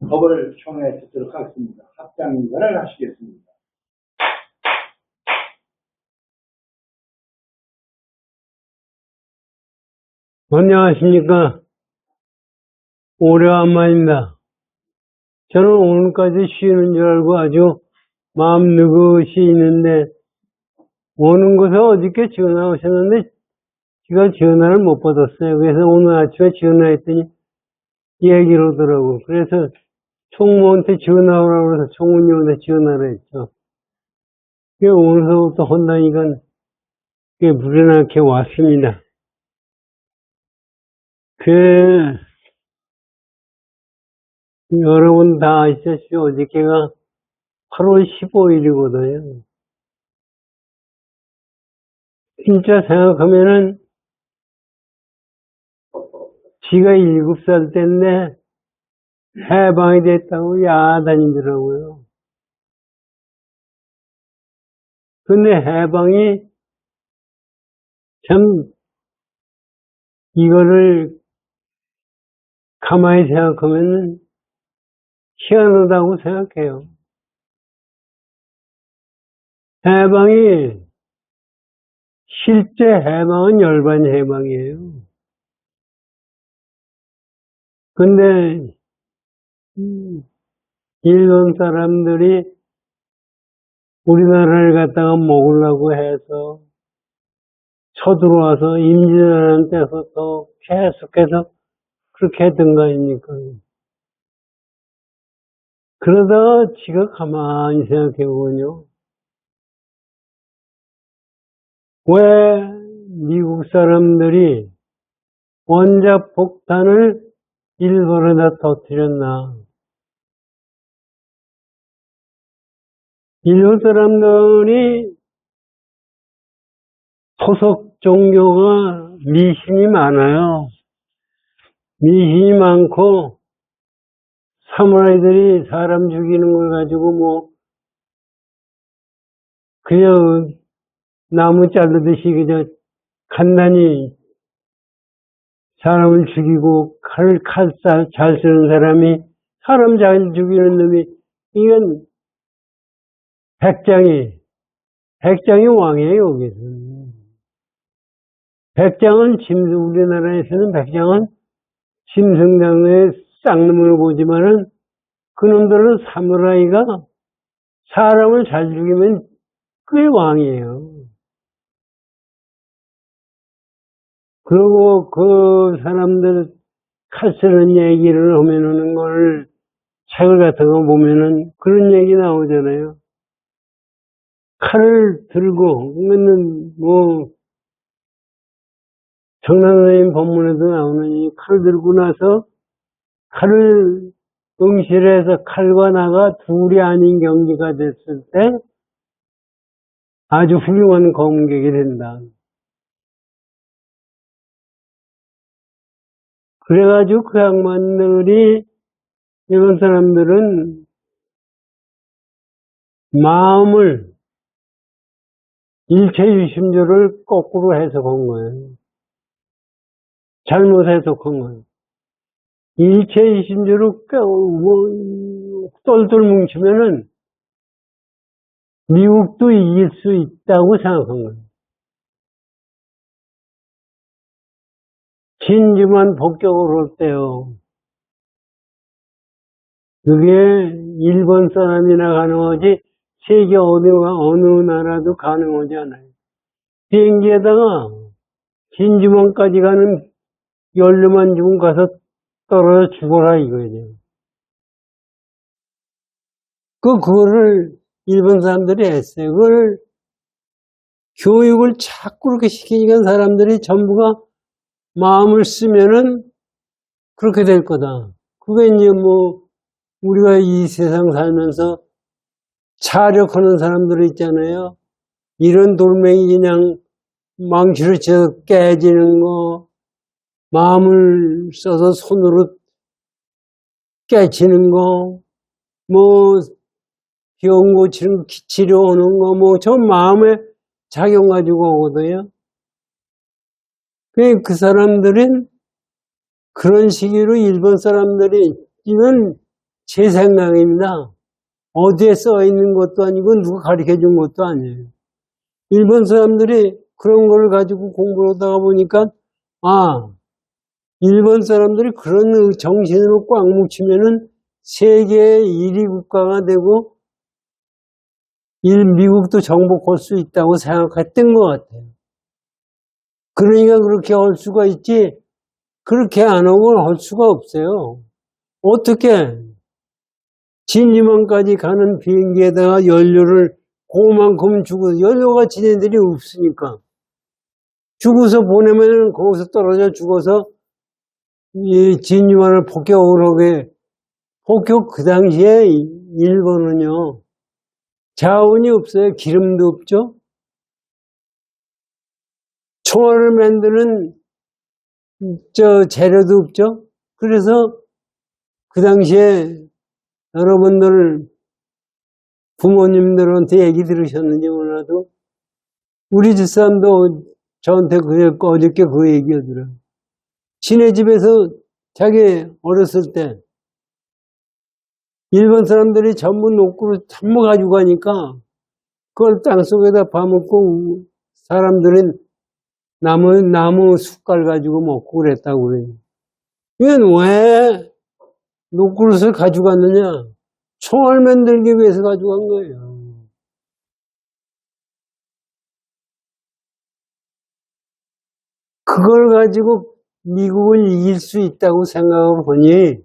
법을 청해 듣도록 하겠습니다. 합장인가를 하시겠습니다. 안녕하십니까. 오래간만입니다. 저는 오늘까지 쉬는 줄 알고 아주 마음 느긋이 있는데, 오는 곳에 어저께 전화 오셨는데 제가 전화를 못 받았어요. 그래서 오늘 아침에 전화했더니 얘기를 오더라고. 그래서 총무한테 전화 오라고 해서 총무님한테 전화를 했죠. 그게 오늘서부터 한다니까 그게 불안하게 왔습니다. 여러분 다 아시다시피 어저께가 8월 15일이거든요. 진짜 생각하면은 지가 7살 때인데 해방이 됐다고 야단이더라고요. 근데 해방이 참 이거를 가만히 생각하면 희한하다고 생각해요. 해방이 실제 해방은 열반 해방이에요. 근데 일본 사람들이 우리나라를 갖다가 먹으려고 해서 쳐들어와서 임진왜란때부터 계속해서 그렇게 했던 거 아닙니까? 그러다가 지가 가만히 생각해보면요. 왜 미국 사람들이 원자 폭탄을 일본에다 터뜨렸나? 일본 사람들이 토속 종교가 미신이 많아요. 미신이 많고 사무라이들이 사람 죽이는 걸 가지고 그냥 나무 자르듯이 그저 간단히 사람을 죽이고 칼 잘 쓰는 사람이 사람 잘 죽이는 놈이, 이건 백장이 왕이에요, 여기서는. 우리나라에서는 백장은 짐승당의 쌍놈으로 보지만은 그놈들은 사무라이가 사람을 잘 죽이면 그게 왕이에요. 그리고 그 사람들 칼 쓰는 얘기를 하면은 걸 책을 같은 거 보면은 그런 얘기 나오잖아요. 칼을 들고, 그러면은 정남선생님 법문에도 나오는 이 칼을 들고 나서 칼을 응시해서 칼과 나가 둘이 아닌 경기가 됐을 때 아주 훌륭한 검객이 된다. 그래가지고 그 양반들이, 이런 사람들은 마음을, 일체유심조를 거꾸로 해석한 거예요. 잘못 해석한 거예요. 일체유심조를 똘똘 뭉치면은 미국도 이길 수 있다고 생각한 거예요. 진주만 복격을 했대요. 그게 일본 사람이나 가능하지 세계 어느 나라도 가능하지 않아요. 비행기에다가 진주만까지 가는 연료만 주면 가서 떨어져 죽어라 이거예요. 그거를 일본 사람들이 했어요. 그걸 교육을 자꾸 그렇게 시키니까 사람들이 전부가 마음을 쓰면은 그렇게 될 거다. 그게 이제 우리가 이 세상 살면서 차력하는 사람들 있잖아요. 이런 돌멩이 그냥 망치로 쳐서 깨지는 거, 마음을 써서 손으로 깨치는 거, 병 고치는 거, 치료하는 거, 저 마음에 작용 가지고 오거든요. 그 사람들은 그런 식으로 일본 사람들이, 이건 제 생각입니다. 어디에 써 있는 것도 아니고 누가 가르쳐 준 것도 아니에요. 일본 사람들이 그런 걸 가지고 공부를 하다가 보니까 아, 일본 사람들이 그런 정신으로 꽉 뭉치면은 세계의 1위 국가가 되고 미국도 정복할 수 있다고 생각했던 것 같아요. 그러니까 그렇게 할 수가 있지 그렇게 안 하고 할 수가 없어요. 어떻게 진리만까지 가는 비행기에다가 연료를 그만큼 주고 연료가 지네들이 없으니까 죽어서 보내면 거기서 떨어져 죽어서 이 진리만을 폭격을 하게 폭격 그 당시에 일본은요 자원이 없어요. 기름도 없죠. 총알을 만드는 재료도 없죠. 그래서 그 당시에 여러분들 부모님들한테 얘기 들으셨는지 몰라도 우리 집사람도 저한테 어저께 그 얘기 하더라고요. 지네 집에서 자기 어렸을 때 일본 사람들이 전부 녹구를 전부 가지고 가니까 그걸 땅속에다 파묻고 사람들은 나무 숟갈 가지고 먹고 그랬다고 그래요. 이건 왜 녹그릇을 가져갔느냐? 총알 만들기 위해서 가져간 거예요. 그걸 가지고 미국을 이길 수 있다고 생각을 보니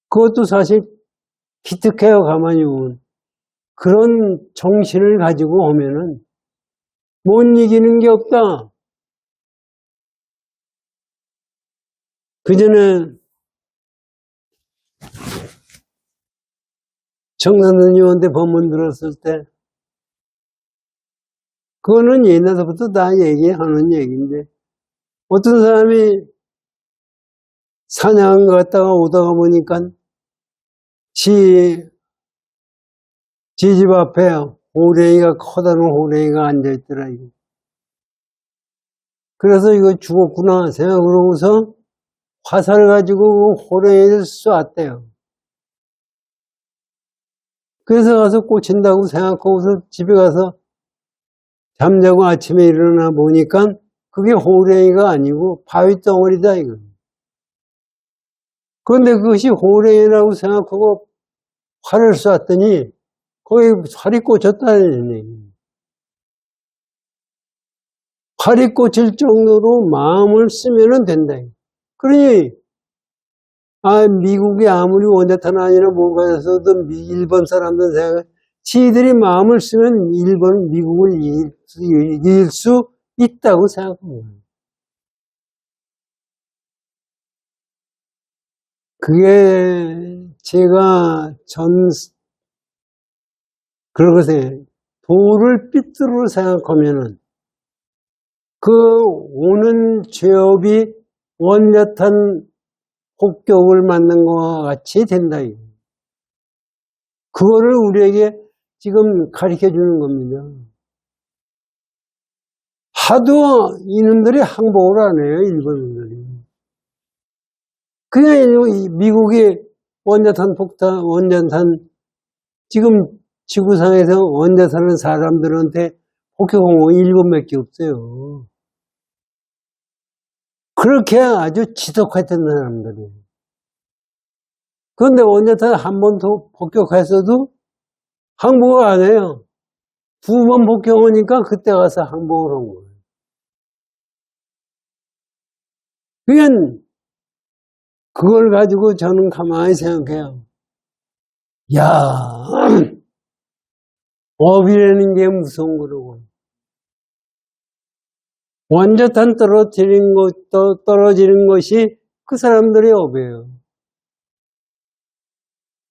그것도 사실 기특해요. 가만히 보면. 그런 정신을 가지고 오면은 못 이기는 게 없다. 그 전에 정선생님한테 법문 들었을 때 그거는 옛날부터 다 얘기하는 얘기인데 어떤 사람이 사냥 갔다가 오다가 보니까 지 집 앞에 호랭이가 커다란 호랭이가 앉아있더라. 이거. 그래서 이거 죽었구나 생각을 하고서 화살을 가지고 호랭이를 쏘았대요. 그래서 가서 꽂힌다고 생각하고서 집에 가서 잠자고 아침에 일어나 보니까 그게 호랭이가 아니고 바위 덩어리다 이거. 그런데 그것이 호랭이라고 생각하고 활을 쐈더니 거기 활이 꽂혔다는 얘기예요. 활이 꽂힐 정도로 마음을 쓰면 된다. 그러니 미국이 아무리 원자탄 아니라 뭐가 있어도 일본 사람들 생각 지들이 마음을 쓰면 미국을 이길 수 있다고 생각합니다. 그게 제가 그러고서 도를 삐뚤어 생각하면은 그 오는 죄업이 원자탄 폭격을 맞는 것과 같이 된다. 그거를 우리에게 지금 가르쳐 주는 겁니다. 하도 이놈들이 항복을 안 해요, 일본인들이. 그냥 미국이 원자탄 지금 지구상에서 원자탄을 사람들한테 폭격한 거 일본밖에 없어요. 그렇게 아주 지독했던 사람들이에요. 그런데 원자탄 한 번 더 폭격했어도 항복을 안 해요. 2번 폭격하니까 그때 가서 항복을 한 거예요. 그냥 그걸 가지고 저는 가만히 생각해요. 야, 업이라는 게 무서운 거라고. 원자탄 떨어지는 것이 그 사람들의 업이에요.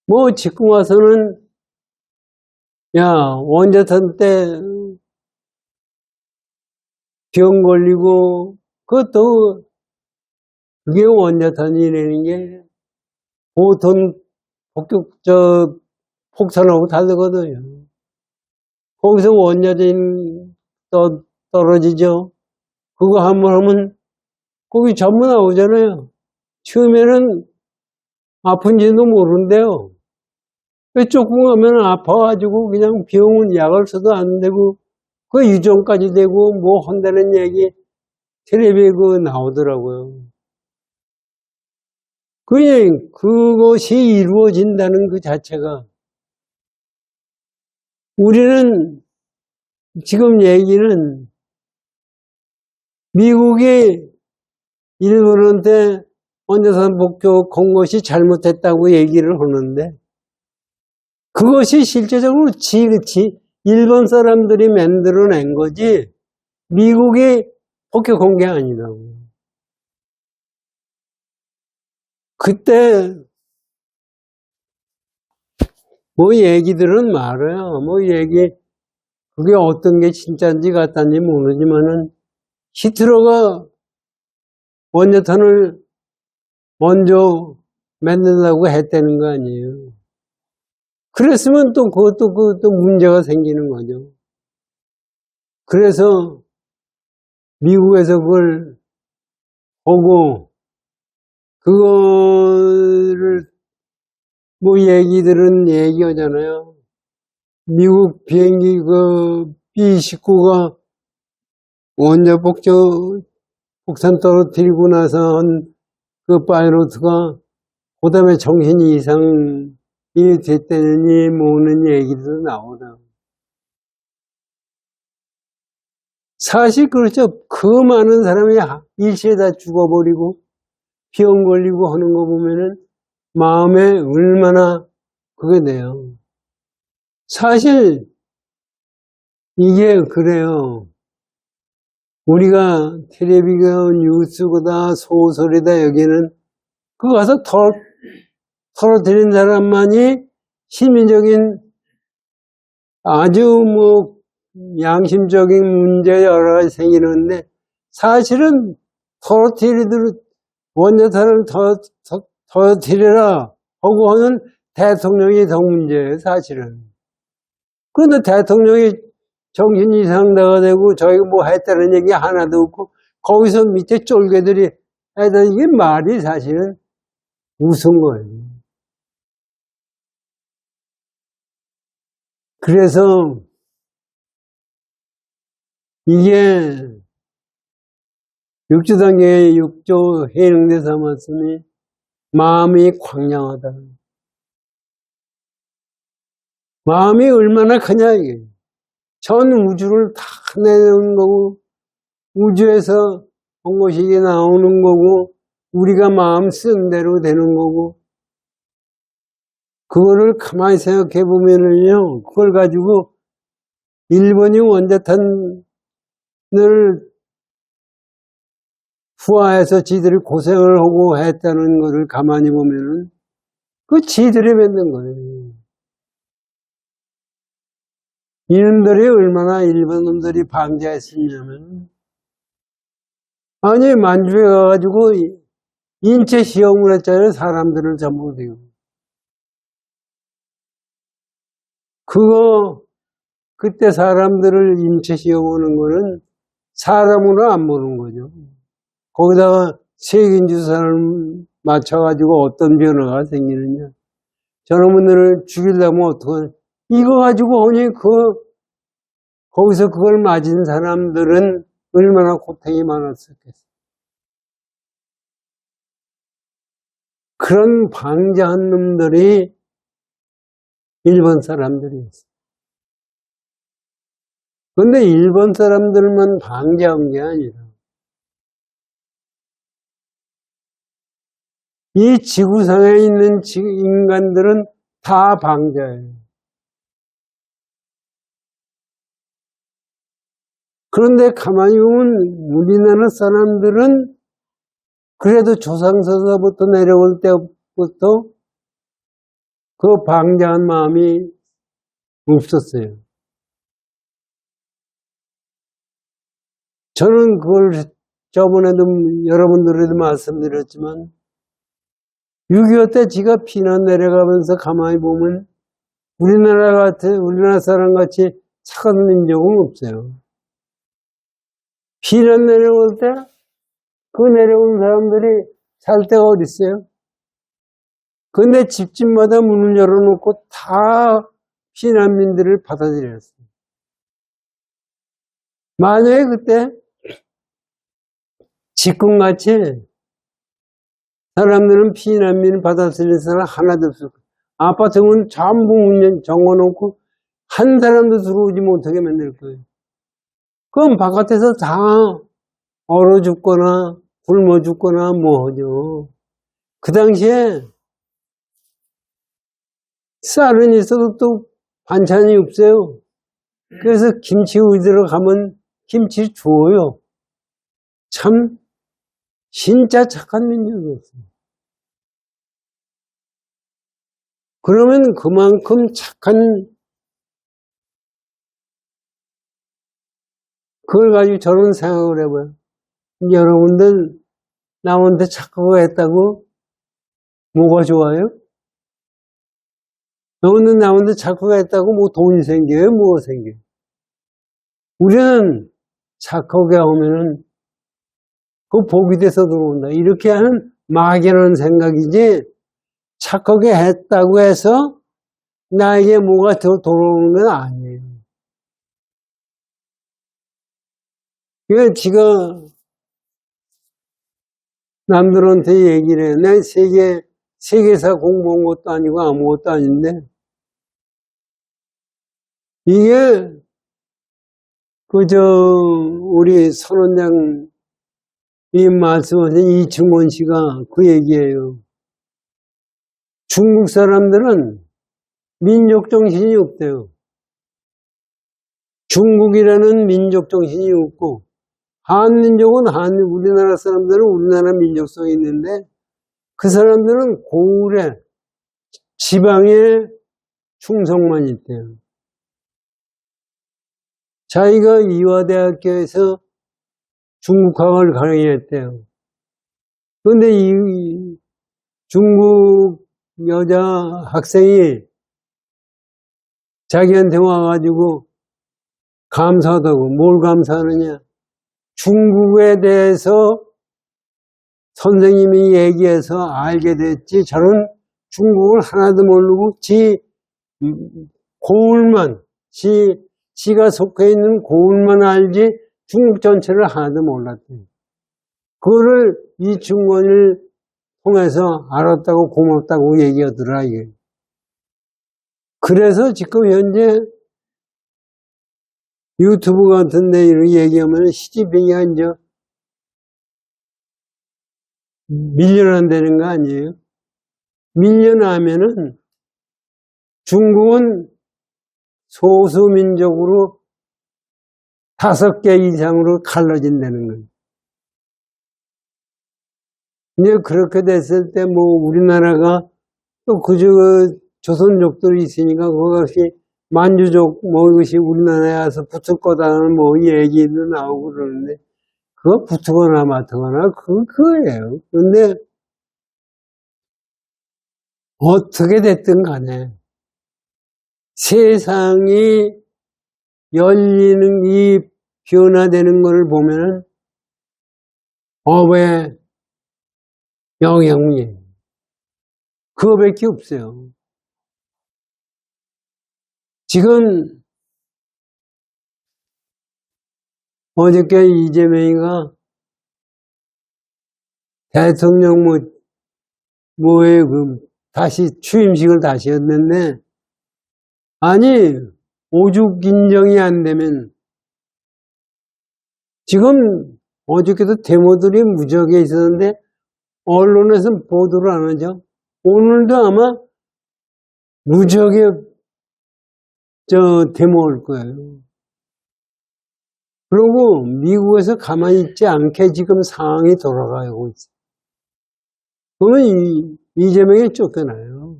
뭐 지금 와서는 원자탄 때 병 걸리고 그것도 그게 원자탄이라는 게 보통 폭탄하고 다르거든요. 거기서 원자탄 떨어지죠. 그거 한번 하면 거기 전부 나오잖아요. 처음에는 아픈지도 모른대요. 왜 조금 하면 아파가지고 그냥 병원 약을 써도 안 되고, 그 유전까지 되고, 뭐 한다는 얘기, 텔레비에 그 나오더라고요. 그냥 그것이 이루어진다는 그 자체가, 우리는 지금 얘기는 미국이 일본한테 원자산 복귀한 것이 잘못했다고 얘기를 하는데, 그것이 실제적으로 일본 사람들이 만들어낸 거지, 미국이 폭격한 게 아니라고. 그때, 뭐 얘기들은 많아요. 그게 어떤 게 진짜인지 같다는지 모르지만은, 히틀러가 원자탄을 먼저 만든다고 했다는 거 아니에요. 그랬으면 또 그것도 문제가 생기는 거죠. 그래서 미국에서 그걸 보고 그거를 뭐 얘기하잖아요. 미국 비행기 그 B-19가 원자 폭탄 떨어뜨리고 나서 한 그 파이로트가 그다음에 정신이 이상이 됐다니 뭐는 얘기도 나오다. 사실 그렇죠. 그 많은 사람이 일시에 다 죽어버리고 병 걸리고 하는 거 보면은 마음에 얼마나 그게 돼요. 사실 이게 그래요. 우리가 텔레비전 뉴스보다 소설이다 여기는 그거 가서 털어드린 사람만이 시민적인 아주 뭐 양심적인 문제 여러 가지 생기는데 사실은 원자탄을 터뜨리라 하고 하는 대통령이 더 문제예요, 사실은. 그런데 대통령이 정신 이상자가 되고 저희가 뭐 했다는 얘기 하나도 없고 거기서 밑에 쫄개들이 해다 이게 말이 사실은 우스운 거예요. 그래서 이게 육조단계의 육조 해능대사 말씀이 마음이 광량하다. 마음이 얼마나 크냐 이게. 전 우주를 다 내놓은 거고 우주에서 한 것이 이게 나오는 거고 우리가 마음 쓴 대로 되는 거고 그거를 가만히 생각해 보면은요 그걸 가지고 일본이 원자탄을 후화해서 지들이 고생을 하고 했다는 것을 가만히 보면은 그 지들이 만든 거예요. 이놈들이 얼마나 일본 놈들이 방지했었냐면 아니 만주에 가가지고 인체 시험을 했잖아요. 사람들을 전부 되고 그때 사람들을 인체 시험하는 거는 사람으로 안 보는 거죠. 거기다가 세균 주사를 맞춰가지고 어떤 변화가 생기느냐. 저놈들을 죽이려면 어떡하냐. 이거 가지고 오니 거기서 그걸 맞은 사람들은 얼마나 고통이 많았었겠어요. 그런 방자한 놈들이 일본 사람들이었어요. 그런데 일본 사람들만 방자한 게 아니라 이 지구상에 있는 인간들은 다 방자예요. 그런데 가만히 보면 우리나라 사람들은 그래도 조상서서부터 내려올 때부터 그 방자한 마음이 없었어요. 저는 그걸 저번에도 여러분들에도 말씀드렸지만 6.25 때 지가 피난 내려가면서 가만히 보면 우리나라 사람 같이 착한 민족은 없어요. 피난 내려올 때 그 내려온 사람들이 살 데가 어디 있어요? 근데 집집마다 문을 열어놓고 다 피난민들을 받아들였어요. 만약에 그때 지금같이 사람들은 피난민을 받아들일 사람 하나도 없을 거예요. 아파트 문 전부 문 잠궈놓고 한 사람도 들어오지 못하게 만들 거예요. 그럼 바깥에서 다 얼어 죽거나 굶어 죽거나 뭐 하죠. 그 당시에 쌀은 있어도 또 반찬이 없어요. 그래서 김치 우리들 가면 김치 주어요. 참 진짜 착한 민족이었어요. 그러면 그만큼 착한 그걸 가지고 저런 생각을 해봐요. 여러분들 남한테 착하고 했다고 뭐가 좋아요? 여러분들 남한테 착하고 했다고 뭐 돈이 생겨요? 뭐가 생겨요? 우리는 착하게 하면은 그 복이 돼서 들어온다. 이렇게 하는 막연한 생각이지 착하게 했다고 해서 나에게 뭐가 더 돌아오는 건 아니에요. 그러니까 지가 남들한테 얘기를 해요. 난 세계사 공부한 것도 아니고 아무것도 아닌데 이게 그저 우리 선원장이 말씀하신 이충원 씨가 그 얘기예요. 중국 사람들은 민족 정신이 없대요. 중국이라는 민족 정신이 없고 한민족은 우리나라 사람들은 우리나라 민족성이 있는데 그 사람들은 고을에 지방에 충성만 있대요. 자기가 이화대학교에서 중국학을 강의했대요. 그런데 이 중국 여자 학생이 자기한테 와가지고 감사하다고. 뭘 감사하느냐? 중국에 대해서 선생님이 얘기해서 알게 됐지 저는 중국을 하나도 모르고 고을만 지가 속해 있는 고을만 알지 중국 전체를 하나도 몰랐대요. 그거를 이충원을 통해서 알았다고 고맙다고 얘기하더라 이게. 그래서 지금 현재 유튜브 같은 데 이렇게 얘기하면 시진핑이가 이제 밀려난다는 거 아니에요? 밀려나면은 중국은 소수민족으로 5개 이상으로 갈라진다는 거예요. 이제 그렇게 됐을 때 뭐 우리나라가 또 그저 조선족들이 있으니까 그것이 만주족 뭐 이것이 우리나라에 와서 붙을 거다는 뭐 얘기도 나오고 그러는데 그거 붙거나 마트거나 그거예요. 근데 어떻게 됐든 간에 세상이 열리는 이 변화되는 것을 보면은 업의 영향이 그거밖에 없어요. 지금 어저께 이재명이가 대통령 뭐에 다시 취임식을 다시 했는데 아니 오죽 인정이 안 되면 지금 어저께도 데모들이 무지하게 있었는데 언론에서는 보도를 안 하죠. 오늘도 아마 무지하게 데모할 거예요. 그리고 미국에서 가만히 있지 않게 지금 상황이 돌아가고 있어요. 그러면 이재명이 쫓겨나요.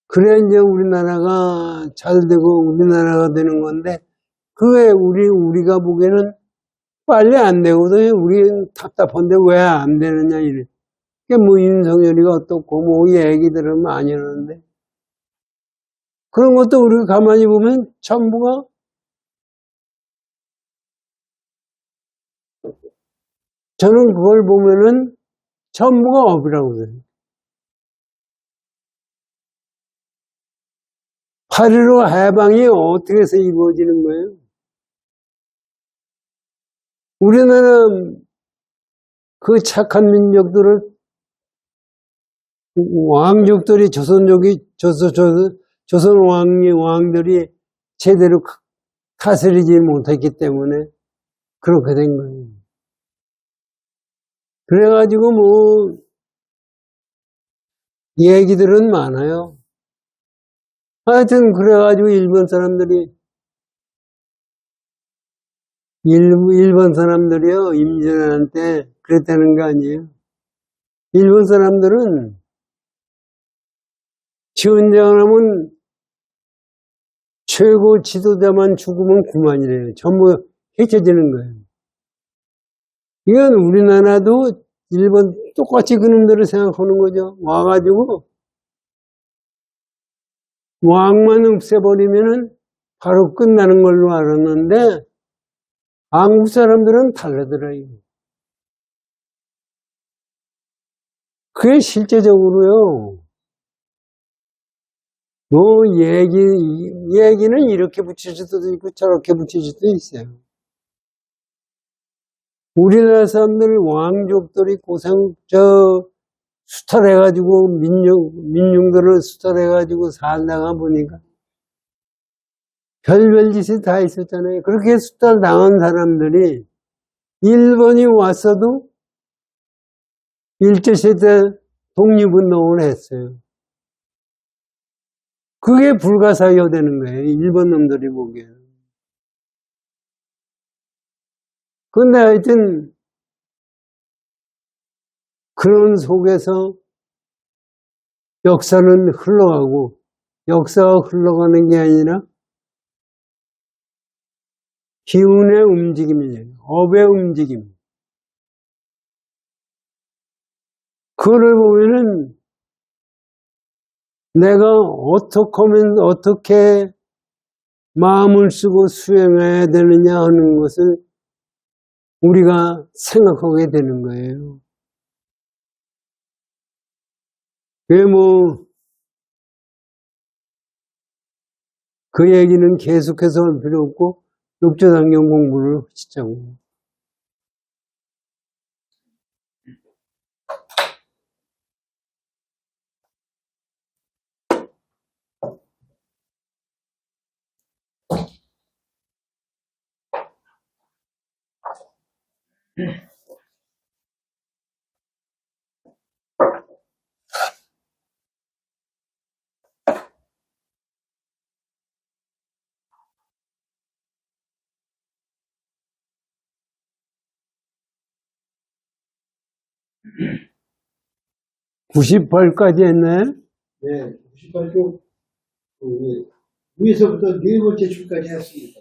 그래 이제 우리나라가 잘 되고 우리나라가 되는 건데 그게 우리가 보기에는 빨리 안 되고도 우리는 답답한데 왜 안 되느냐 이래. 그게 뭐 윤석열이가 어떻고 뭐 얘기들은 많이 하는데 그런 것도 우리가 가만히 보면 전부가 저는 그걸 보면은 전부가 업이라고 그래요. 8.15 해방이 어떻게 해서 이루어지는 거예요? 우리나라 그 착한 민족들을 왕족들이 조선 왕들이 제대로 다스리지 못했기 때문에 그렇게 된 거예요. 그래가지고 뭐 얘기들은 많아요. 하여튼 그래가지고 일본 사람들이요 임진왜란때 그랬다는 거 아니에요. 일본 사람들은 전쟁을 하면 최고 지도자만 죽으면 그만이래요. 전부 해쳐지는 거예요. 이건 우리나라도 일본 똑같이 그놈들을 생각하는 거죠. 와가지고 왕만 없애버리면은 바로 끝나는 걸로 알았는데 한국 사람들은 다르더라고요. 그게 실제적으로요. 뭐 얘기는 이렇게 붙일 수도 있고 저렇게 붙일 수도 있어요. 우리나라 사람들 왕족들이 수탈해가지고 민중들을 수탈해가지고 살다가 보니까 별별 짓이 다 있었잖아요. 그렇게 수탈 당한 사람들이 일본이 왔어도 일제시대 독립운동을 했어요. 그게 불가사의되는 거예요. 일본 놈들이 보기에는. 근데 하여튼 그런 속에서 역사는 흘러가고 역사가 흘러가는 게 아니라 기운의 움직임이에요. 업의 움직임. 그걸 보면은 내가 어떻게 마음을 쓰고 수행해야 되느냐 하는 것을 우리가 생각하게 되는 거예요. 그 얘기는 계속해서 할 필요 없고 육조당경 공부를 하시자고. (98까지) 했나요? 네, 98쪽 위에서부터 네 번째 줄까지 했습니다.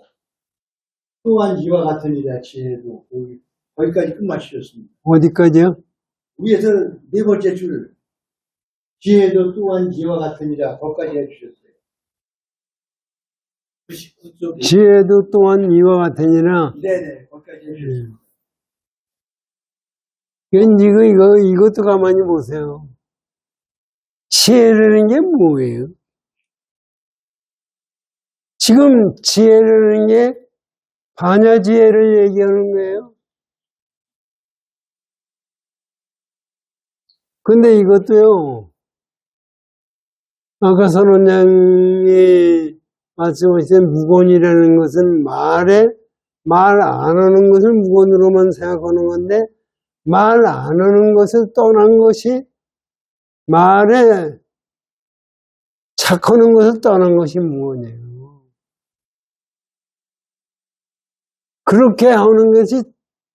또한 이와 같은 이라 지혜도 거기까지 끝마치셨습니다. 어디까지요? 위에서 네 번째 줄 지혜도 또한 이와 같으니라 거기까지 해주셨어요. 99쪽에 지혜도 또한 이와 같으니라. 네네 거기까지 해주셨습니다. 이것도 가만히 보세요. 지혜라는 게 뭐예요? 지금 지혜라는 게 반야지혜를 얘기하는 거예요. 근데 이것도요, 아까 선원장이 말씀하신 무곤이라는 것은 말 안 하는 것을 무곤으로만 생각하는 건데, 말 안 하는 것을 떠난 것이 말에 착하는 것을 떠난 것이 무곤이에요. 그렇게 하는 것이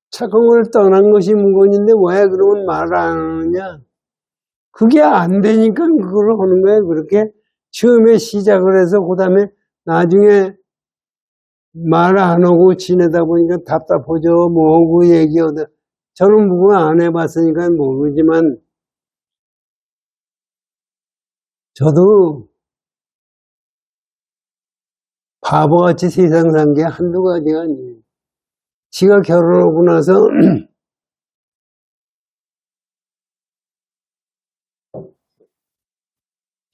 착한 걸 떠난 것이 무곤인데 왜 그러면 말을 안 하느냐? 그게 안 되니까 그걸 하는 거예요. 그렇게 처음에 시작을 해서 그 다음에 나중에 말 안 하고 지내다 보니까 답답하죠. 뭐하고 얘기하다. 저는 무곤 안 해봤으니까 모르지만 저도 바보같이 세상 산 게 한두 가지가 아니에요. 지가 결혼하고 나서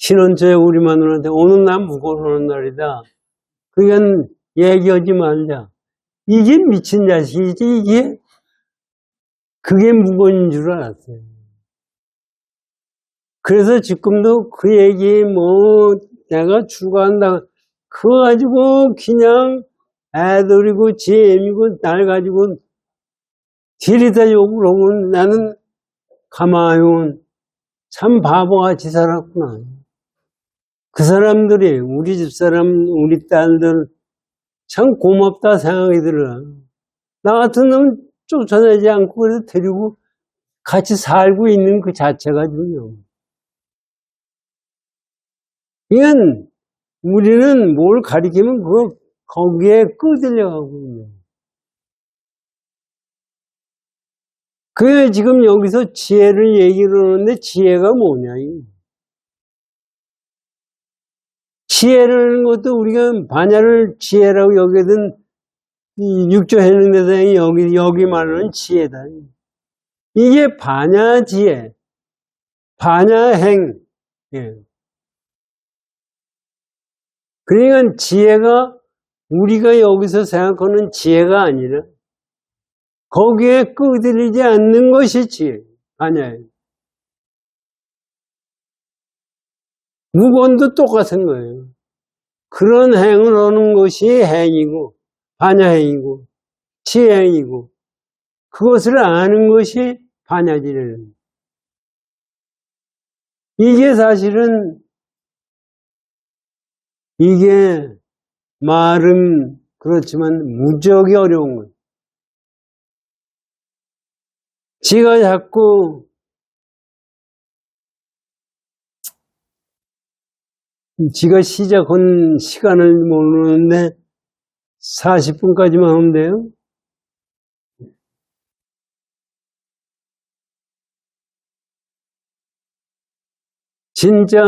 신혼초에 우리 마누라한테 오늘 난 무거운 날이다. 그러니까 얘기하지 말자. 이게 미친 자식이지, 이게? 그게 무거운 줄 알았어요. 그래서 지금도 그 얘기 내가 추구한다. 그거 가지고 그냥 애들이고 재미고 날 가지고 들이다 욕을 하면 나는 가만히 참 바보같이 살았구나. 그 사람들이 우리 집사람 우리 딸들 참 고맙다 생각이 들어. 나 같은 놈 쫓아내지 않고 그래서 데리고 같이 살고 있는 그 자체가 중요해. 이건 우리는 뭘 가리키면 거기에 끄들려가고 있는. 그게 지금 여기서 지혜를 얘기를 하는데 지혜가 뭐냐, 이거. 지혜라는 것도 우리가 반야를 지혜라고 여기든 이 육조 해능대상이 여기 말하는 지혜다. 이게 반야 지혜, 반야 행. 예. 그러니까 지혜가 우리가 여기서 생각하는 지혜가 아니라 거기에 끄들리지 않는 것이 지혜, 반야예요. 무건도 똑같은 거예요. 그런 행을 하는 것이 행이고, 반야행이고, 지혜행이고, 그것을 아는 것이 반야지례는. 이게 사실은, 이게 말은 그렇지만 무지하게 어려운 거예요. 지가 자꾸 지가 시작한 시간을 모르는데 40분까지만 하면 돼요. 진짜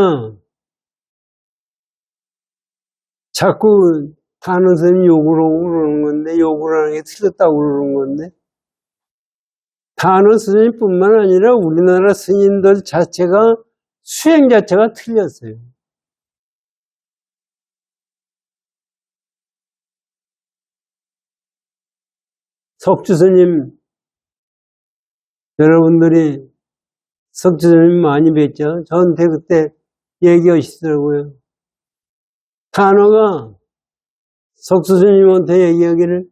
자꾸 다른 선생님 욕을 하고 그러는 건데, 욕을 하는 게 틀렸다고 그러는 건데, 단어 스님뿐만 아니라 우리나라 스님들 자체가 수행 자체가 틀렸어요. 석주 스님, 여러분들이 석주 스님 많이 뵀죠? 저한테 그때 얘기하시더라고요. 단어가 석주 스님한테 얘기하기를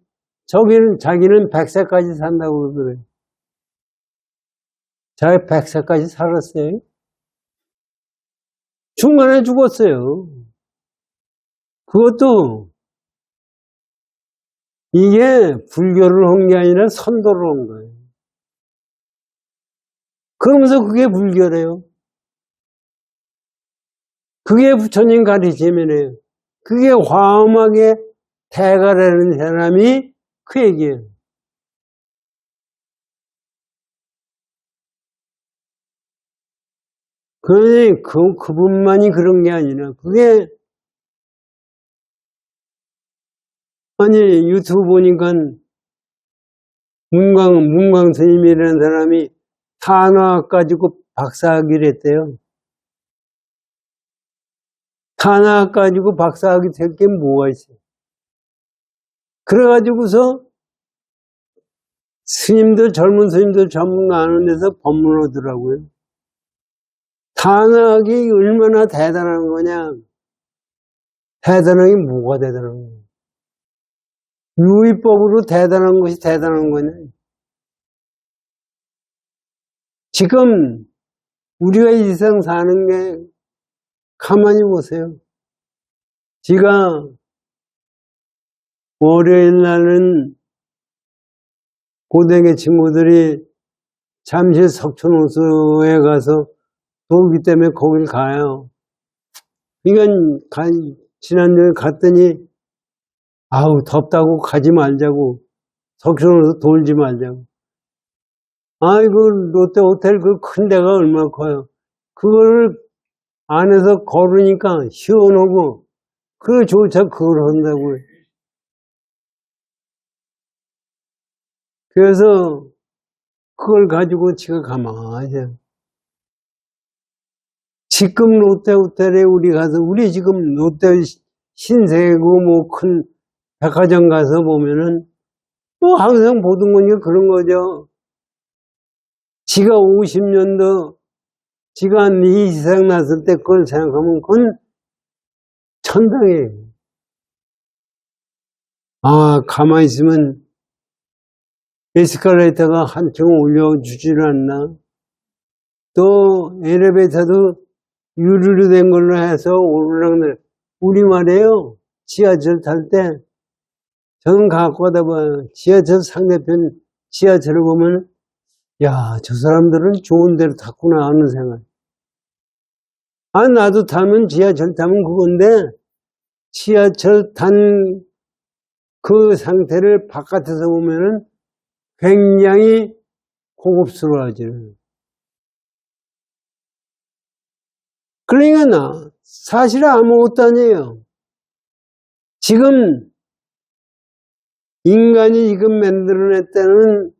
자기는 100세까지 산다고 그러더래요. 자기 100세까지 살았어요. 중간에 죽었어요. 그것도 이게 불교를 한 게 아니라 선도를 한 거예요. 그러면서 그게 불교래요. 그게 부처님 가르침이래요. 그게 화엄하게 대가라는 사람이 그 얘기예요. 그러니 그분만이 그런 게 아니라 그게 아니 유튜브 보니까 문광 스님이라는 사람이 탄화 가지고 박사학위를 했대요. 탄화 가지고 박사학위 될 게 뭐가 있어요? 그래가지고서 젊은 스님들 전문 아는 데서 법문하더라고요. 탄화학이 얼마나 대단한 거냐? 대단한 게 뭐가 대단한 거냐? 유의법으로 대단한 것이 대단한 거냐? 지금 우리가 이 세상 사는 게 가만히 보세요. 지가 월요일 날은 고등의 친구들이 잠실 석촌호수에 가서 더우기 때문에 거길 가요. 그러니까 지난주에 갔더니 아우 덥다고 가지 말자고 석촌호수 돌지 말자고. 아이고 롯데 호텔 그 큰 데가 얼마나 커요. 그걸 안에서 걸으니까 시원하고 그조차 그걸 한다고요. 그래서 그걸 가지고 지가 가만히 지금 롯데호텔에 우리 가서, 우리 지금 롯데 신세계고 뭐 큰 백화점 가서 보면은 뭐 항상 보던 거니까 그런 거죠. 지가 50년도, 지가 이 세상 났을 때 그걸 생각하면 그건 천당이에요. 아, 가만히 있으면 에스컬레이터가 한층 올려주지를 않나. 또 엘리베이터도 유리로 된 걸로 해서 오르락내리락. 우리 말이에요. 지하철 탈 때 저는 갖고 가다 봐요. 지하철 상대편 지하철을 보면 야, 저 사람들은 좋은 데로 탔구나 하는 생각. 아, 나도 타면 지하철 타면 그건데 지하철 탄 그 상태를 바깥에서 보면은 굉장히 고급스러워지는. 그러니까 나 사실 아무것도 아니에요. 지금 인간이 지금 만들어냈다는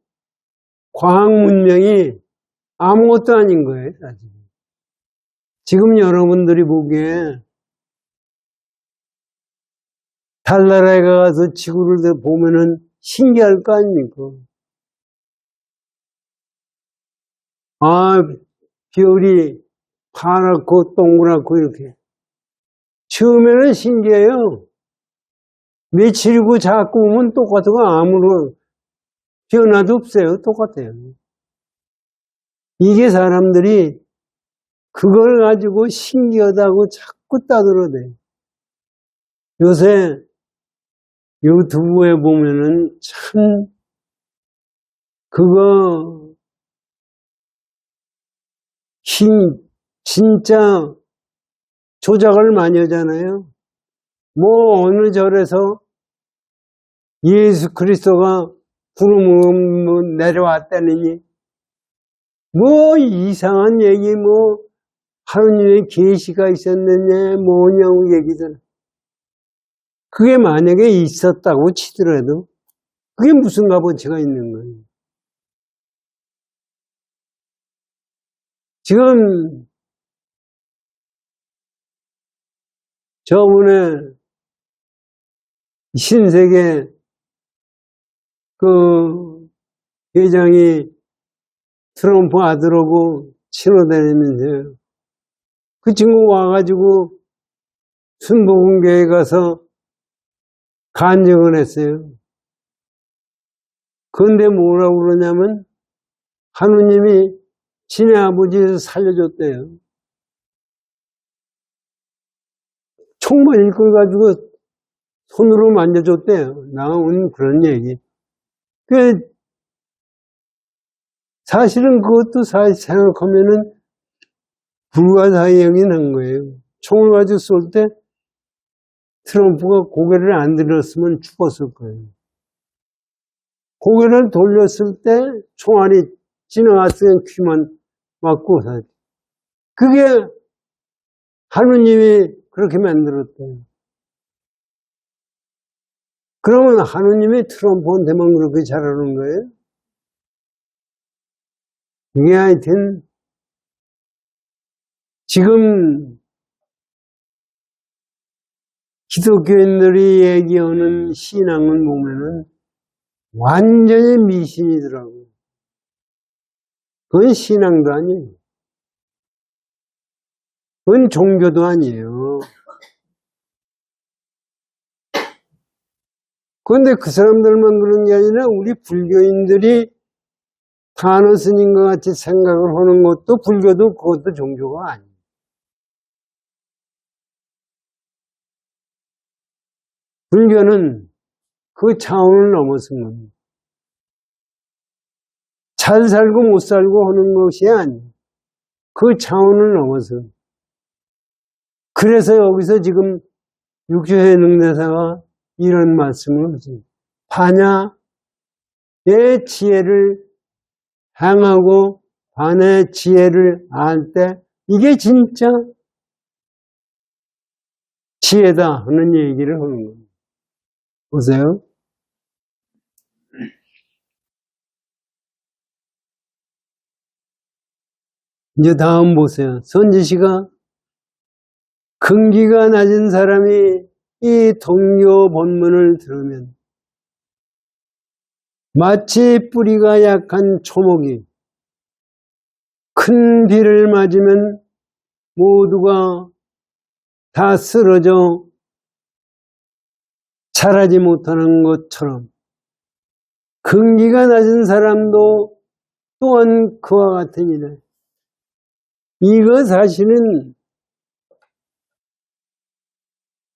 과학 문명이 아무것도 아닌 거예요, 사실. 지금 여러분들이 보기에 달나라에 가서 지구를 보면은 신기할 거 아닙니까? 아, 별이 파랗고 동그랗고 이렇게. 처음에는 신기해요. 며칠이고 자꾸 보면 똑같고 아무런 변화도 없어요. 똑같아요. 이게 사람들이 그걸 가지고 신기하다고 자꾸 따돌아대요. 요새 유튜브에 보면은 참 그거 진짜 조작을 많이 하잖아요. 뭐 어느 절에서 예수 그리스도가 구름으로 내려왔다느니 뭐 이상한 얘기 뭐 하느님의 계시가 있었느냐 뭐냐고 얘기잖아. 그게 만약에 있었다고 치더라도 그게 무슨 값어치가 있는 거예요. 지금 저번에 신세계 그 회장이 트럼프 아들하고 친오다니면서요. 그 친구 와가지고 순복음교회 가서 간증을 했어요. 그런데 뭐라고 그러냐면 하느님이 지네 아버지를 살려줬대요. 총만 이끌 가지고 손으로 만져줬대요. 나온 그런 얘기. 사실은 그것도 생각하면은 불가사의하긴 한 거예요. 총을 가지고 쏠 때 트럼프가 고개를 안 들었으면 죽었을 거예요. 고개를 돌렸을 때 총알이 지나갔으면 귀만 맞고 그게 하느님이 그렇게 만들었대요. 그러면 하느님이 트럼프한테만 그렇게 잘하는 거예요? 이게 하여튼 지금 기독교인들이 얘기하는 신앙을 보면은 완전히 미신이더라고요. 그건 신앙도 아니에요. 그건 종교도 아니에요. 그런데 그 사람들만 그런 게 아니라 우리 불교인들이 단어 스님과 같이 생각을 하는 것도 불교도 그것도 종교가 아니에요. 불교는 그 차원을 넘어선 겁니다. 잘 살고 못 살고 하는 것이 아니에요. 그 차원을 넘어서. 그래서 여기서 지금 육조회 능대사가 이런 말씀을 하죠. 반야의 지혜를 향하고 반의 지혜를 알 때 이게 진짜 지혜다 하는 얘기를 하는 겁니다. 보세요. 이제 다음 보세요. 선지시가 근기가 낮은 사람이 이 동교 본문을 들으면 마치 뿌리가 약한 초목이 큰 비를 맞으면 모두가 다 쓰러져 자라지 못하는 것처럼 근기가 낮은 사람도 또한 그와 같으니라. 이거 사실은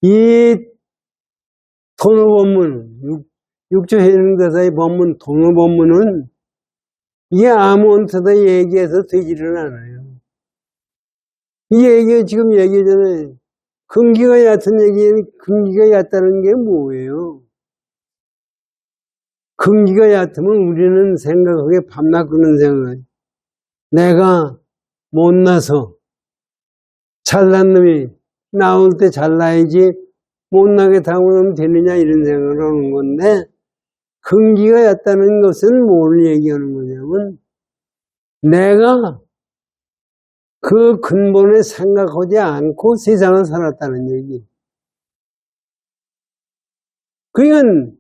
이 도노본문, 육조해능대사의 본문, 도노본문은 이게 아무한테도 얘기해서 되지를 않아요. 이 얘기 지금 얘기 전에 근기가 얕은 얘기는 근기가 얕다는 게 뭐예요? 근기가 얕으면 우리는 생각하기에 밤낮 그런 생각을 내가 못나서 잘난 놈이 나올 때 잘나야지 못나게 당하면 되느냐 이런 생각을 하는 건데 근기가 얕다는 것은 뭘 얘기하는 거냐면 내가 그 근본에 생각하지 않고 세상을 살았다는 얘기. 그러니까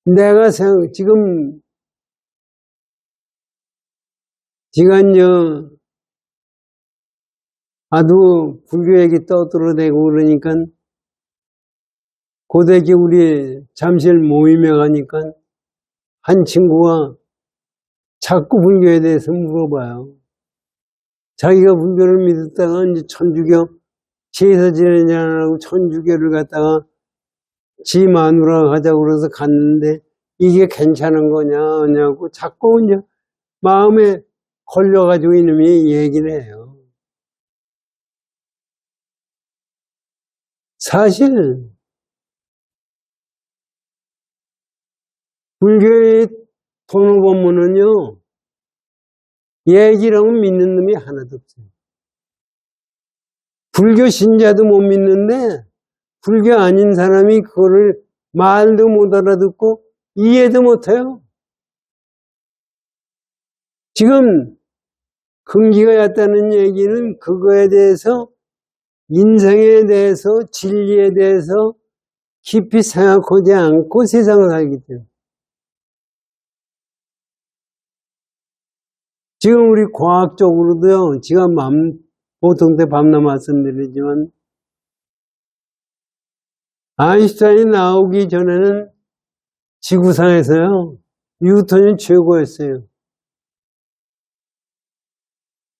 내가 지금 아주 불교 얘기 떠들어대고 그러니까 고대기 우리 잠실 모임에 가니까 한 친구가 자꾸 불교에 대해서 물어봐요. 자기가 불교를 믿었다가 이제 천주교 제사 지내냐고 천주교를 갖다가 지 마누라 하자고 그래서 갔는데 이게 괜찮은 거냐 하냐고 자꾸 이제 마음에 걸려가지고 이놈이 얘기를 해요. 사실 불교의 도노본문은요 얘기를 하면 믿는 놈이 하나도 없어요. 불교 신자도 못 믿는데 불교 아닌 사람이 그거를 말도 못 알아듣고 이해도 못해요. 지금 근기가 얕다는 얘기는 그거에 대해서 인생에 대해서 진리에 대해서 깊이 생각하지 않고 세상을 살기 때문에 지금 우리 과학적으로도요 제가 보통 때 밤낮 말씀드리지만 아인슈타인이 나오기 전에는 지구상에서요 뉴턴이 최고였어요.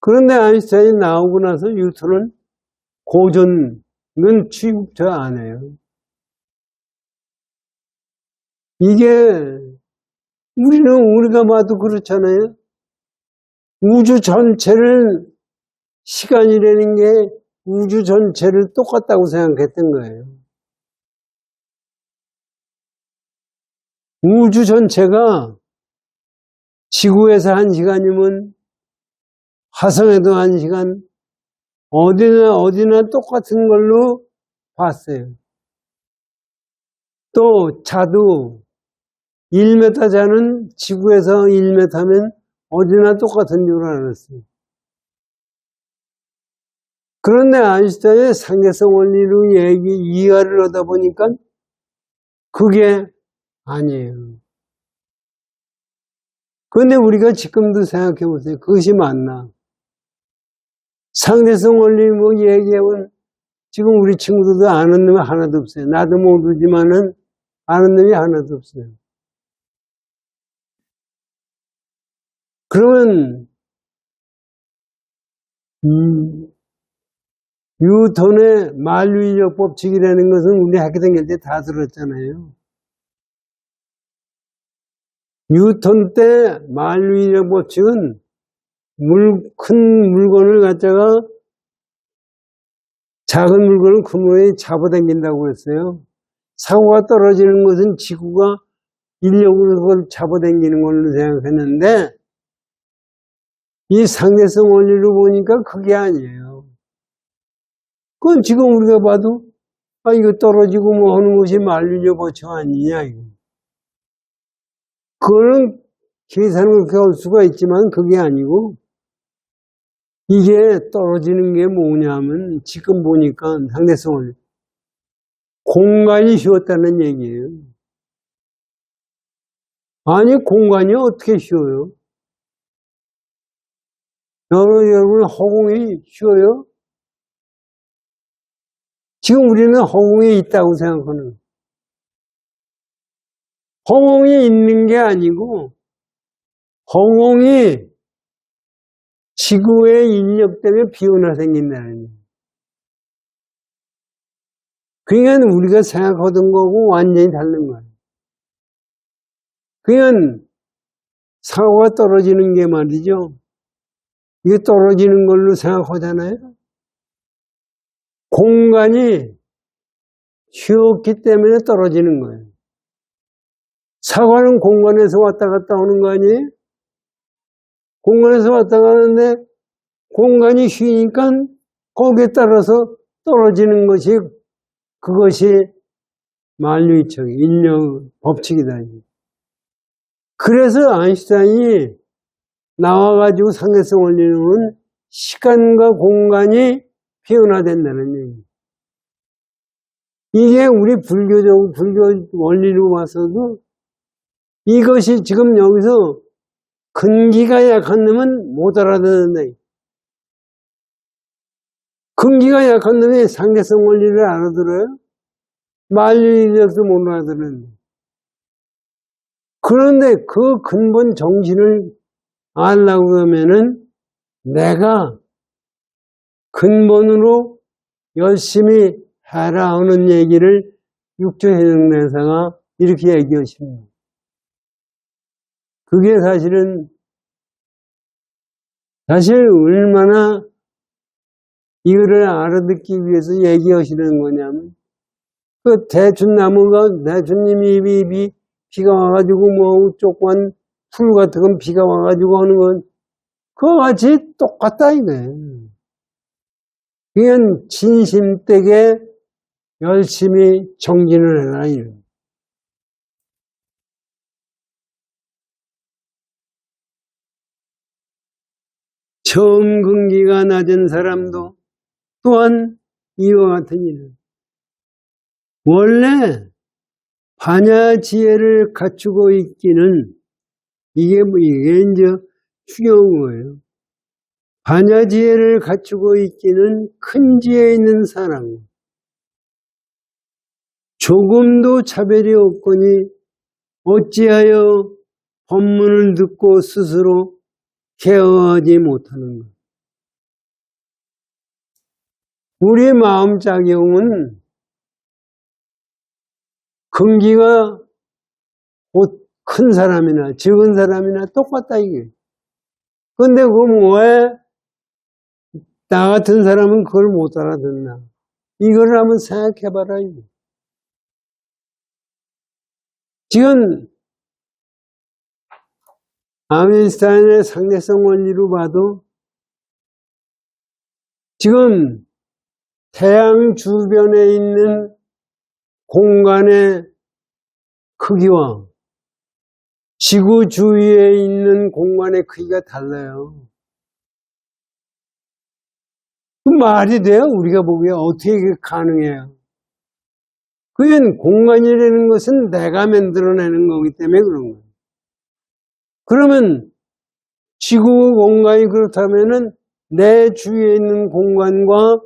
그런데 아인슈타인이 나오고 나서 뉴턴은 고전은 취급도 안 해요. 이게 우리가 봐도 그렇잖아요. 우주 전체를 시간이라는 게 우주 전체를 똑같다고 생각했던 거예요. 우주 전체가 지구에서 1시간이면 화성에도 1시간, 어디나 똑같은 걸로 봤어요. 또 자도 1m 자는 지구에서 1m면 어디나 똑같은 줄 알았어요. 그런데 아인슈타인의 상대성 원리로 이해를 하다 보니까 그게 아니에요. 그런데 우리가 지금도 생각해 보세요. 그것이 맞나? 상대성 원리 얘기하면 지금 우리 친구들도 아는 놈이 하나도 없어요. 나도 모르지만은 아는 놈이 하나도 없어요. 그러면 뉴턴의 만유인력 법칙이라는 것은 우리 학교 다닐 때 다 들었잖아요. 뉴턴 때 만유인력 법칙은 큰 물건을 갖다가 작은 물건을 큰 물건이 잡아당긴다고 했어요. 사고가 떨어지는 것은 지구가 인력으로 그걸 잡아당기는 걸로 생각했는데 이 상대성 원리로 보니까 그게 아니에요. 그건 지금 우리가 봐도 이거 떨어지고 뭐 하는 것이 만유인력 법칙 아니냐 이거. 그거는 계산을 그렇게 할 수가 있지만 그게 아니고 이게 떨어지는 게 뭐냐면 지금 보니까 상대성을 공간이 쉬웠다는 얘기예요. 아니 공간이 어떻게 쉬워요? 여러분 허공이 쉬워요? 지금 우리는 허공에 있다고 생각하는 거예요. 허공이 있는 게 아니고 허공이 지구의 인력 때문에 비운나 생긴다는 거예요. 그러니까 우리가 생각하던 거고 완전히 다른 거예요. 그러니까 사고가 떨어지는 게 말이죠. 이게 떨어지는 걸로 생각하잖아요. 공간이 쉬웠기 때문에 떨어지는 거예요. 사과는 공간에서 왔다 갔다 오는 거 아니에요? 공간에서 왔다 가는데 공간이 쉬니까 거기에 따라서 떨어지는 것이 그것이 만유인적 인력 법칙이다. 그래서 아인슈타인이 나와가지고 상대성 원리는 시간과 공간이 변화된다는 얘기예요. 이게 우리 불교 원리로 봐서도 이것이 지금 여기서 근기가 약한 놈은 못 알아듣는다. 근기가 약한 놈이 상대성 원리를 알아들어요? 만유인력도 못 알아듣는다. 그런데 그 근본 정신을 알려고 그러면은 내가 근본으로 열심히 해라 하는 얘기를 육조해명대사가 이렇게 얘기하십니다. 그게 사실 얼마나 이거를 알아듣기 위해서 얘기하시는 거냐면 그 대추나무가 대추님이 비가 와가지고 뭐 조그만 풀 같은 건 비가 와가지고 하는 건 그거 같이 똑같다 이거예요. 그냥 진심되게 열심히 정진을 해라 이거. 처음 근기가 낮은 사람도 또한 이와 같은 일을 원래 반야지혜를 갖추고 있기는 이게 이제 중요한 거예요. 반야지혜를 갖추고 있기는 큰 지혜 있는 사람 조금도 차별이 없거니 어찌하여 법문을 듣고 스스로 케어하지 못하는 것. 우리 마음작용은 근기가 곧 큰 사람이나 적은 사람이나 똑같다 이게. 근데 그럼 왜 나 같은 사람은 그걸 못 알아듣나? 이걸 한번 생각해봐라 이게. 지금 아인슈타인의 상대성 원리로 봐도 지금 태양 주변에 있는 공간의 크기와 지구 주위에 있는 공간의 크기가 달라요. 그 말이 돼요? 우리가 보기에 어떻게 가능해요? 그건 공간이라는 것은 내가 만들어내는 거기 때문에 그런 거예요. 그러면 지구 공간이 그렇다면은 내 주위에 있는 공간과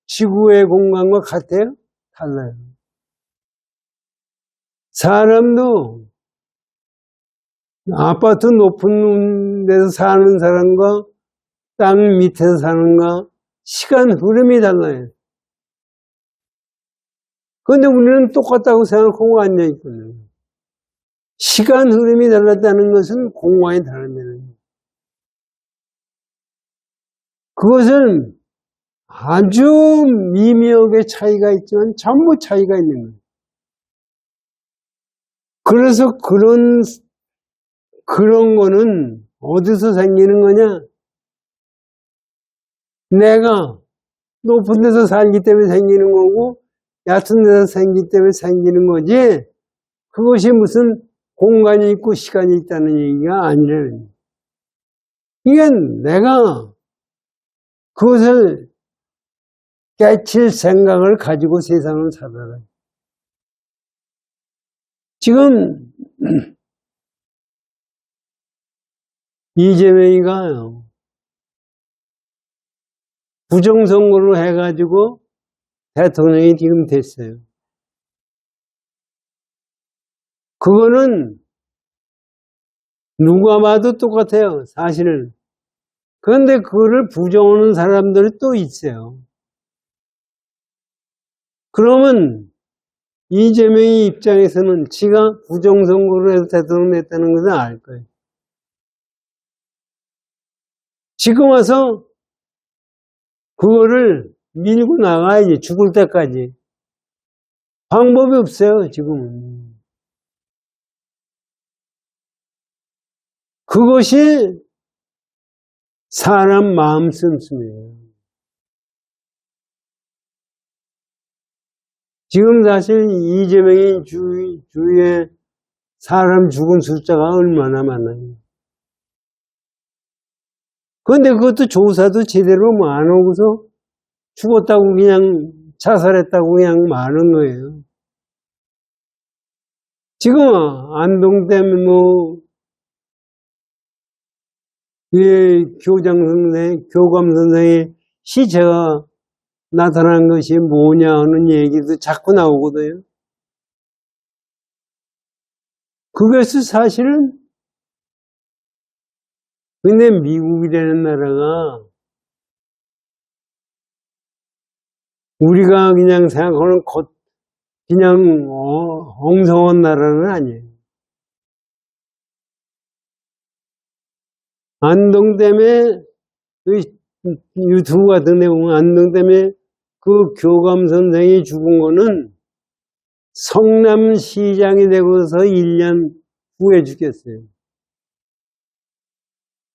지구의 공간과 같아요? 달라요. 사람도 아파트 높은 데서 사는 사람과 땅 밑에서 사는가 시간 흐름이 달라요. 그런데 우리는 똑같다고 생각하고 앉아있거든요. 시간 흐름이 달랐다는 것은 공간이 다르다는 거예요. 그것은 아주 미묘하게 차이가 있지만 전부 차이가 있는 거예요. 그래서 그런 거는 어디서 생기는 거냐? 내가 높은 데서 살기 때문에 생기는 거고 얕은 데서 생기기 때문에 생기는 거지 그것이 무슨 공간이 있고 시간이 있다는 얘기가 아니라는 거예요. 이게 내가 그것을 깨칠 생각을 가지고 세상을 살아라. 지금 이재명이가 부정선거로 해가지고 대통령이 지금 됐어요. 그거는 누가 봐도 똑같아요, 사실은. 그런데 그거를 부정하는 사람들이 또 있어요. 그러면 이재명의 입장에서는 지가 부정선거로 해서 대통령 됐다는 것을 알 거예요. 지금 와서 그거를 밀고 나가야지, 죽을 때까지. 방법이 없어요, 지금은. 그것이 사람 마음 씀씀이에요. 지금 사실 이재명이 주위에 사람 죽은 숫자가 얼마나 많아요. 그런데 그것도 조사도 제대로 안 하고서 죽었다고 그냥 자살했다고 그냥 말한 거예요. 지금 안동 때문에 교감 선생의 시체가 나타난 것이 뭐냐 하는 얘기도 자꾸 나오거든요. 그것이 사실은, 근데 미국이라는 나라가 우리가 그냥 생각하는 그냥 엉성한 나라는 아니에요. 안동댐에 유튜브 같은 데 보면 안동댐에 그 교감 선생이 죽은 거는 성남시장이 되고서 1년 후에 죽였어요.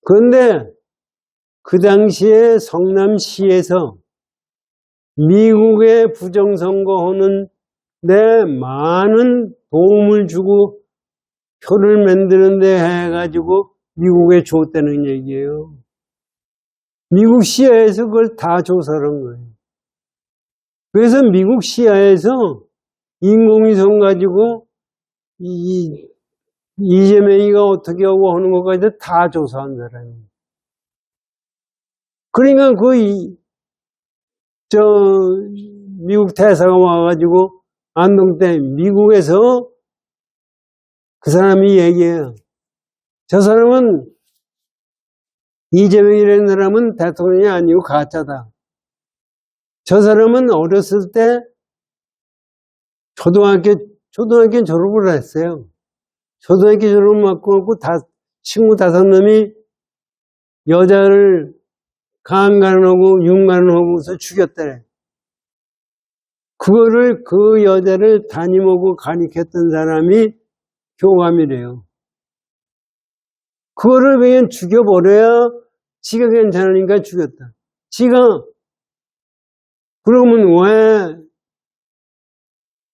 그런데 그 당시에 성남시에서 미국의 부정선거하는 데 많은 도움을 주고 표를 만드는 데 해가지고 미국에 줬다는 얘기예요. 미국 시야에서 그걸 다 조사를 한 거예요. 그래서 미국 시야에서 인공위성 가지고 이재명이가 어떻게 하고 하는 것까지 다 조사한 사람이에요. 그러니까 미국 대사가 와가지고 안동 때 미국에서 그 사람이 얘기해요. 저 사람은 이재명이라는 사람은 대통령이 아니고 가짜다. 저 사람은 어렸을 때 초등학교 졸업을 했어요. 초등학교 졸업을 맞고 친구 5놈이 여자를 강간하고 윤간하고서 죽였대. 그거를 그 여자를 담임하고 가리켰던 사람이 교감이래요. 그거를 그냥 죽여버려야 지가 괜찮으니까 죽였다. 지가 그러면 왜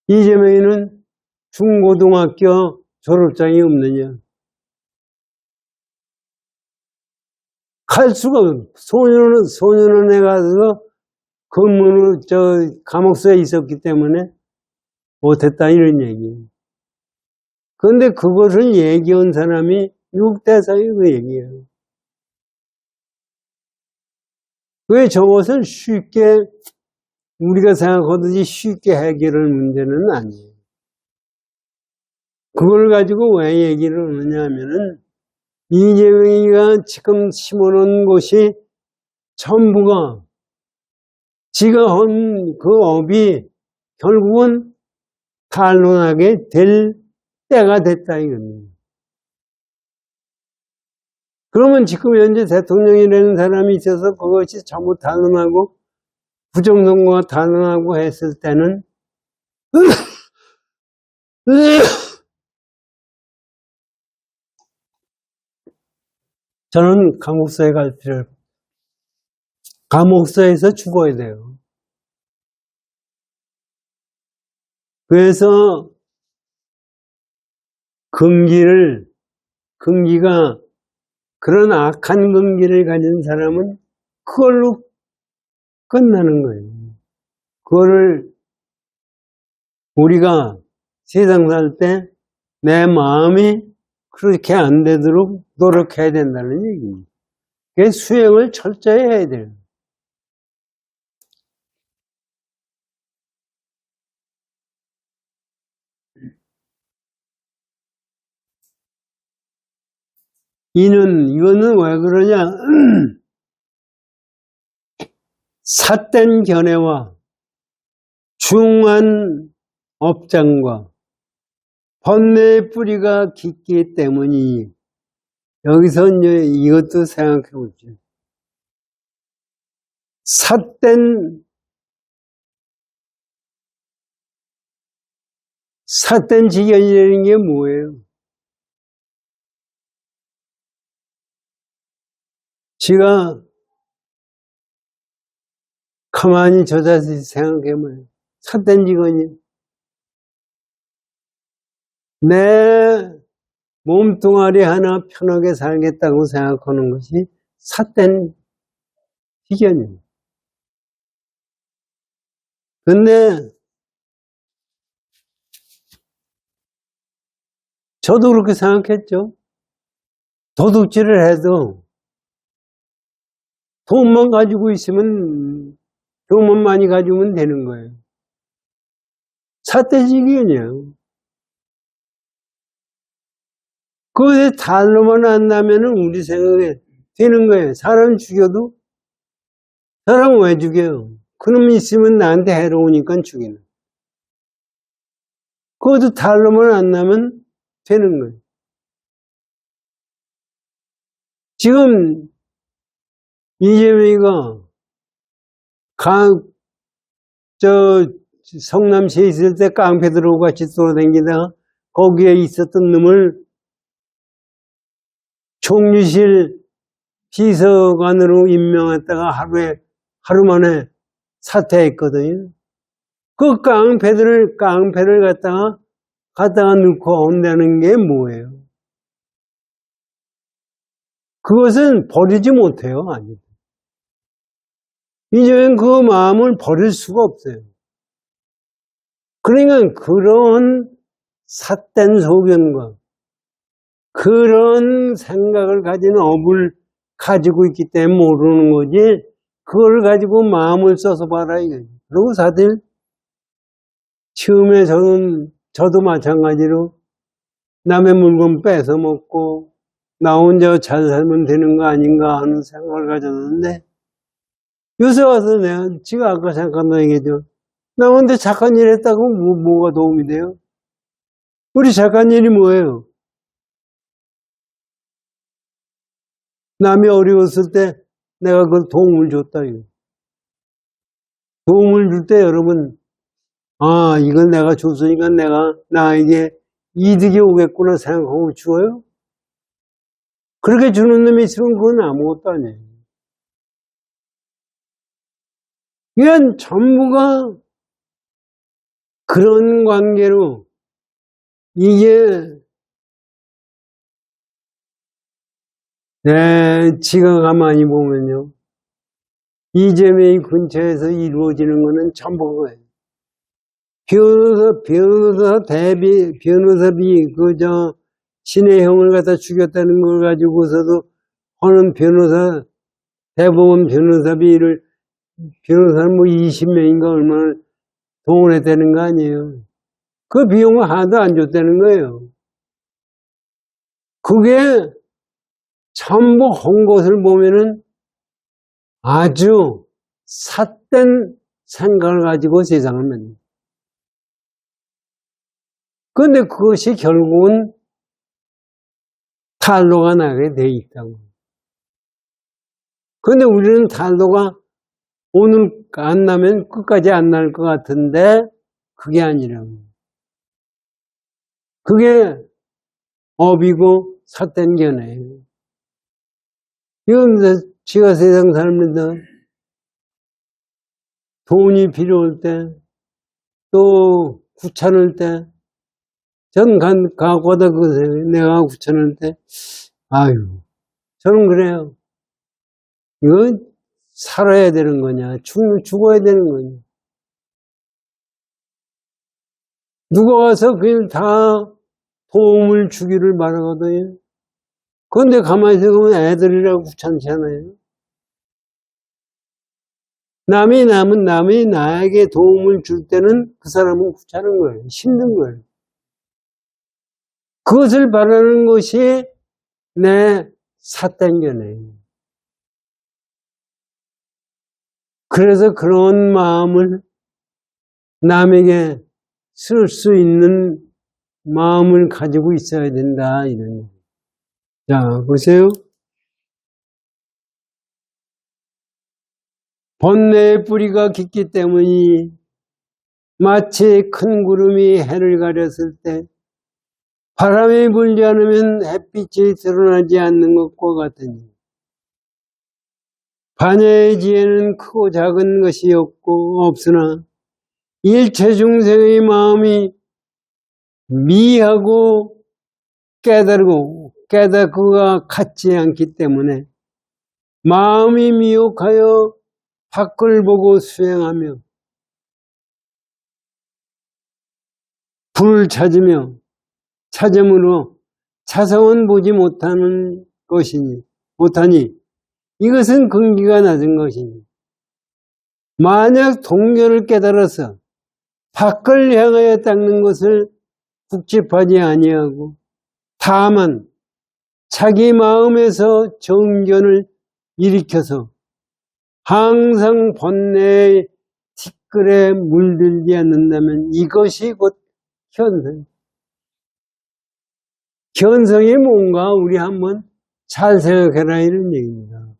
이재명이는 중고등학교 졸업장이 없느냐? 갈 수가 없어. 소년원에 가서 근무로 감옥소에 있었기 때문에 못했다 이런 얘기예요. 그런데 그것을 얘기한 사람이 미국 대사의 그 얘기예요. 왜 저것을 쉽게 우리가 생각하듯이 쉽게 해결할 문제는 아니에요. 그걸 가지고 왜 얘기를 하느냐 하면은 이재명이가 지금 심어놓은 것이 전부가 지가 한 그 업이 결국은 탄론하게 될 때가 됐다 이겁니다. 그러면 지금 현재 대통령이라는 사람이 있어서 그것이 전부 탄론하고 부정선거가 탄론하고 했을 때는 저는 감옥소에 갈 필요, 감옥소에서 죽어야 돼요. 그래서 근기가 그런 악한 근기를 가진 사람은 그걸로 끝나는 거예요. 그거를 우리가 세상 살 때 내 마음이 그렇게 안 되도록 노력해야 된다는 얘기입니다. 그 수행을 철저히 해야 돼요. 이거는 왜 그러냐? 삿된 견해와 중한 업장과 번뇌의 뿌리가 깊기 때문이 여기서 이제 이것도 생각해 보죠. 삿된 지견이라는 게 뭐예요? 제가 가만히 저 자세히 생각해보면 삿된 지견이 내 몸뚱아리 하나 편하게 살겠다고 생각하는 것이 삿된 지견이에요. 근데 저도 그렇게 생각했죠. 도둑질을 해도 돈만 가지고 있으면, 돈만 많이 가지면 되는 거예요. 삿대지기예요. 그것에 달러만 안 나면은 우리 생각에 되는 거예요. 사람 죽여도, 사람 왜 죽여요? 그놈 있으면 나한테 해로우니까 죽이는. 그것도 달러만 안 나면 되는 거예요. 지금 이재명이가 성남시에 있을 때 깡패 들어오고 같이 돌아다니다가 거기에 있었던 놈을 총리실 비서관으로 임명했다가 하루 만에 사퇴했거든요. 그 깡패를 갖다가 넣고 온다는 게 뭐예요? 그것은 버리지 못해요, 아니. 이제는 그 마음을 버릴 수가 없어요. 그러니까 그런 삿된 소견과 그런 생각을 가진 업을 가지고 있기 때문에 모르는 거지, 그걸 가지고 마음을 써서 봐라, 이거죠. 그리고 사실, 처음에 저도 마찬가지로 남의 물건 뺏어 먹고, 나 혼자 잘 살면 되는 거 아닌가 하는 생각을 가졌는데, 요새 와서 제가 아까 잠깐 얘기했죠. 나 혼자 착한 일 했다고 뭐가 도움이 돼요? 우리 착한 일이 뭐예요? 남이 어려웠을 때 내가 그걸 도움을 줬다, 이거. 도움을 줄 때 여러분, 아, 이건 내가 줬으니까 나에게 이득이 오겠구나 생각하고 주어요? 그렇게 주는 놈이 있으면 그건 아무것도 아니에요. 이건 전부가 그런 관계로 이게 지가 가만히 보면요. 이재명이 근처에서 이루어지는 거는 전부 그거예요. 변호사비, 신의 형을 갖다 죽였다는 걸 가지고서도 하는 대법원 변호사비를, 변호사는 뭐 20명인가 얼마나 동원했다는 거 아니에요. 그 비용을 하나도 안 줬다는 거예요. 그게 전부 한 것을 보면은 아주 삿된 생각을 가지고 세상을 만듭니다. 그런데 그것이 결국은 탈로가 나게 돼 있다고. 그런데 우리는 탈로가 오늘 안 나면 끝까지 안 날 것 같은데 그게 아니라고. 그게 업이고 삿된 견해예요. 이건 지가 세상 살면서 돈이 필요할 때, 또 귀찮을 때, 전 가고다 내가 귀찮을 때, 아유, 저는 그래요. 이건 살아야 되는 거냐, 죽어야 되는 거냐. 누가 와서 그냥 다 도움을 주기를 바라거든요. 그런데 가만히 있으면 애들이라고 귀찮잖아요. 남이 나에게 도움을 줄 때는 그 사람은 귀찮은 거예요. 힘든 거예요. 그것을 바라는 것이 내 사땡겨네요. 그래서 그런 마음을 남에게 쓸 수 있는 마음을 가지고 있어야 된다. 이런. 자, 보세요. 번뇌의 뿌리가 깊기 때문이 마치 큰 구름이 해를 가렸을 때 바람이 불지 않으면 햇빛이 드러나지 않는 것과 같으니 반야의 지혜는 크고 작은 것이 없으나 일체 중생의 마음이 미하고 깨닫고가 같지 않기 때문에 마음이 미혹하여 밖을 보고 수행하며 불을 찾음으로 자성은 보지 못하니 이것은 근기가 낮은 것이니 만약 동결을 깨달아서 밖을 향하여 닦는 것을 국집하지 아니하고 다만 자기 마음에서 정견을 일으켜서 항상 번뇌의 티끌에 물들지 않는다면 이것이 곧 견성. 견성이 뭔가 우리 한번 잘 생각해라 이런 얘기입니다.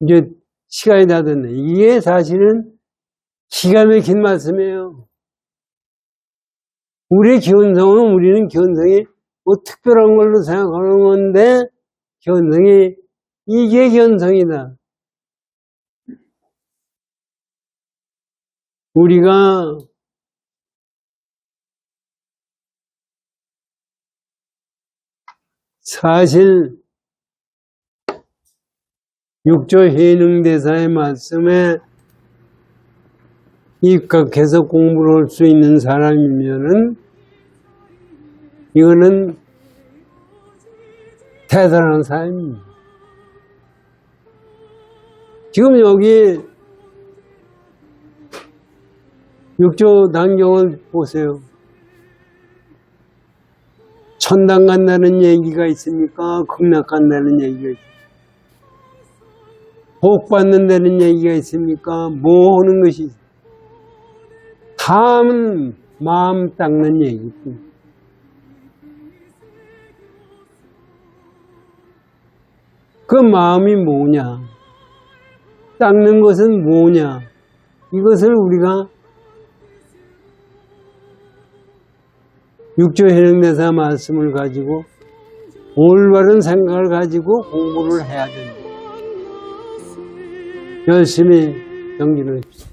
이제 시간이 다 됐네. 이게 사실은 기가 막힌 말씀이에요. 우리는 견성이 뭐 특별한 걸로 생각하는 건데 이게 견성이다. 우리가 사실 육조해능대사의 말씀에 입각해서 공부를 할 수 있는 사람이면은 이거는 대단한 사람입니다. 지금 여기 육조단경을 보세요. 천당 간다는 얘기가 있습니까? 극락 간다는 얘기가 있습니까? 복 받는다는 얘기가 있습니까? 뭐 하는 것이 있습니까? 다음은 마음 닦는 얘기고 그 마음이 뭐냐? 닦는 것은 뭐냐? 이것을 우리가 육조해능대사 말씀을 가지고 올바른 생각을 가지고 공부를 해야 된다. 열심히 경기를 해주십시오.